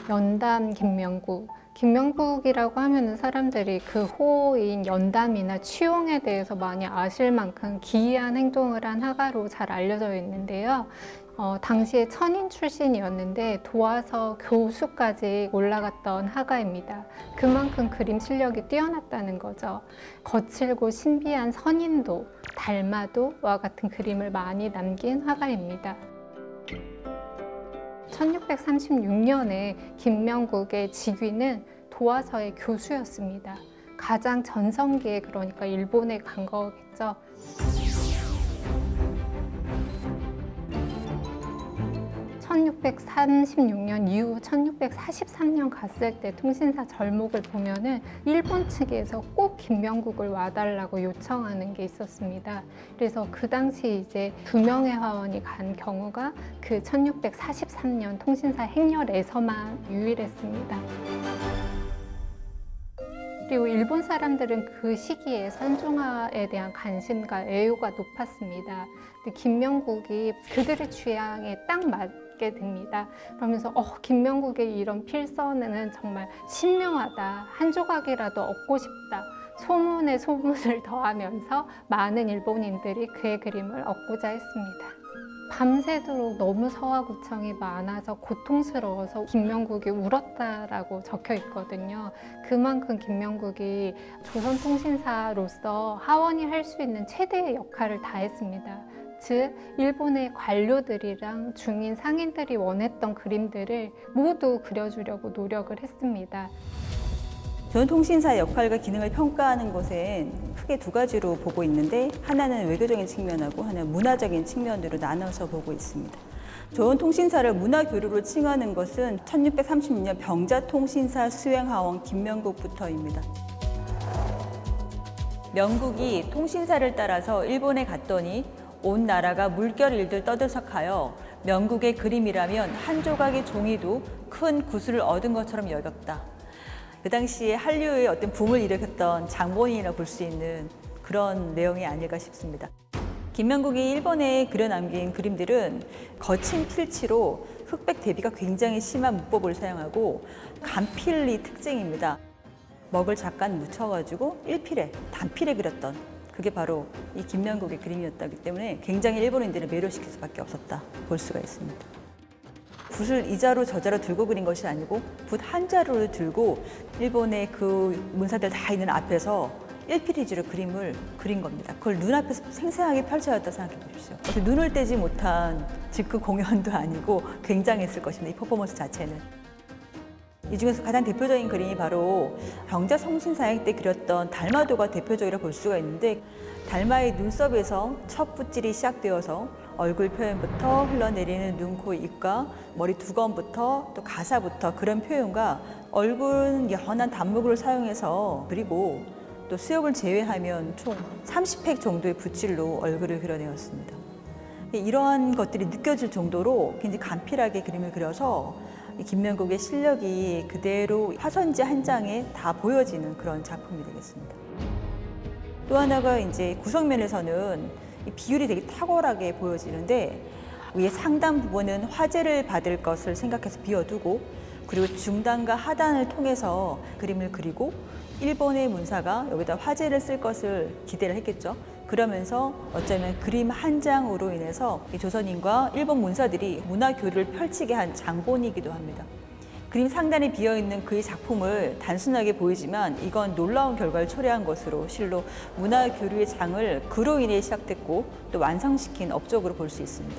연담 김명국. 김명국이라고 하면은 사람들이 그 호인 연담이나 취용에 대해서 많이 아실 만큼 기이한 행동을 한 화가로 잘 알려져 있는데요. 당시에 천인 출신이었는데 도화서 교수까지 올라갔던 화가입니다. 그만큼 그림 실력이 뛰어났다는 거죠. 거칠고 신비한 선인도, 달마도와 같은 그림을 많이 남긴 화가입니다. 1636년에 김명국의 직위는 도화서의 교수였습니다. 가장 전성기에 그러니까 일본에 간 거겠죠. 1636년 이후 1643년 갔을 때 통신사 절목을 보면은 일본 측에서 꼭 김명국을 와달라고 요청하는 게 있었습니다. 그래서 그 당시 이제 2명의 화원이 간 경우가 그 1643년 통신사 행렬에서만 유일했습니다. 그리고 일본 사람들은 그 시기에 선종화에 대한 관심과 애호가 높았습니다. 근데 김명국이 그들의 취향에 딱 맞게 됩니다. 그러면서 김명국의 이런 필선은 정말 신묘하다. 한 조각이라도 얻고 싶다. 소문에 소문을 더하면서 많은 일본인들이 그의 그림을 얻고자 했습니다. 밤새도록 너무 서화구청이 많아서 고통스러워서 김명국이 울었다라고 적혀 있거든요. 그만큼 김명국이 조선통신사로서 하원이 할 수 있는 최대의 역할을 다했습니다. 즉, 일본의 관료들이랑 중인 상인들이 원했던 그림들을 모두 그려주려고 노력을 했습니다. 조선통신사의 역할과 기능을 평가하는 것엔 크게 두 가지로 보고 있는데, 하나는 외교적인 측면하고 하나는 문화적인 측면으로 나눠서 보고 있습니다. 조선통신사를 문화교류로 칭하는 것은 1636년 병자통신사 수행하원 김명국부터입니다. 명국이 통신사를 따라서 일본에 갔더니 온 나라가 물결일들 떠들썩하여 명국의 그림이라면 한 조각의 종이도 큰 구슬을 얻은 것처럼 여겼다. 그 당시에 한류의 어떤 붐을 일으켰던 장본인이라 볼 수 있는 그런 내용이 아닐까 싶습니다. 김명국이 일본에 그려남긴 그림들은 거친 필치로 흑백 대비가 굉장히 심한 문법을 사용하고 간필이 특징입니다. 먹을 잠깐 묻혀가지고 일필에, 단필에 그렸던 그게 바로 이 김명국의 그림이었기 때문에 굉장히 일본인들을 매료시킬 수밖에 없었다 볼 수가 있습니다. 붓을 이자로 저자로 들고 그린 것이 아니고 붓 한 자루를 들고 일본의 그 문사들 다 있는 앞에서 일필이지로 그림을 그린 겁니다. 그걸 눈앞에서 생생하게 펼쳐졌다 생각해 보십시오. 눈을 떼지 못한 즉그 공연도 아니고 굉장했을 것입니다. 이 퍼포먼스 자체는. 이 중에서 가장 대표적인 그림이 바로 병자성신사행 때 그렸던 달마도가 대표적이라 볼 수가 있는데, 달마의 눈썹에서 첫 붓질이 시작되어서 얼굴 표현부터 흘러내리는 눈, 코, 입과 머리 두건부터 또 가사부터 그런 표현과 얼굴은 연한 단무구를 사용해서 그리고 또 수염을 제외하면 총 30획 정도의 붓질로 얼굴을 그려내었습니다. 이러한 것들이 느껴질 정도로 굉장히 간필하게 그림을 그려서 김명국의 실력이 그대로 화선지 한 장에 다 보여지는 그런 작품이 되겠습니다. 또 하나가 이제 구성면에서는 이 비율이 되게 탁월하게 보여지는데, 위에 상단 부분은 화제를 받을 것을 생각해서 비워두고, 그리고 중단과 하단을 통해서 그림을 그리고 일본의 문사가 여기다 화제를 쓸 것을 기대를 했겠죠. 그러면서 어쩌면 그림 한 장으로 인해서 이 조선인과 일본 문사들이 문화교류를 펼치게 한 장본이기도 합니다. 그림 상단에 비어있는 그의 작품을 단순하게 보이지만 이건 놀라운 결과를 초래한 것으로 실로 문화교류의 장을 그로 인해 시작됐고 또 완성시킨 업적으로 볼 수 있습니다.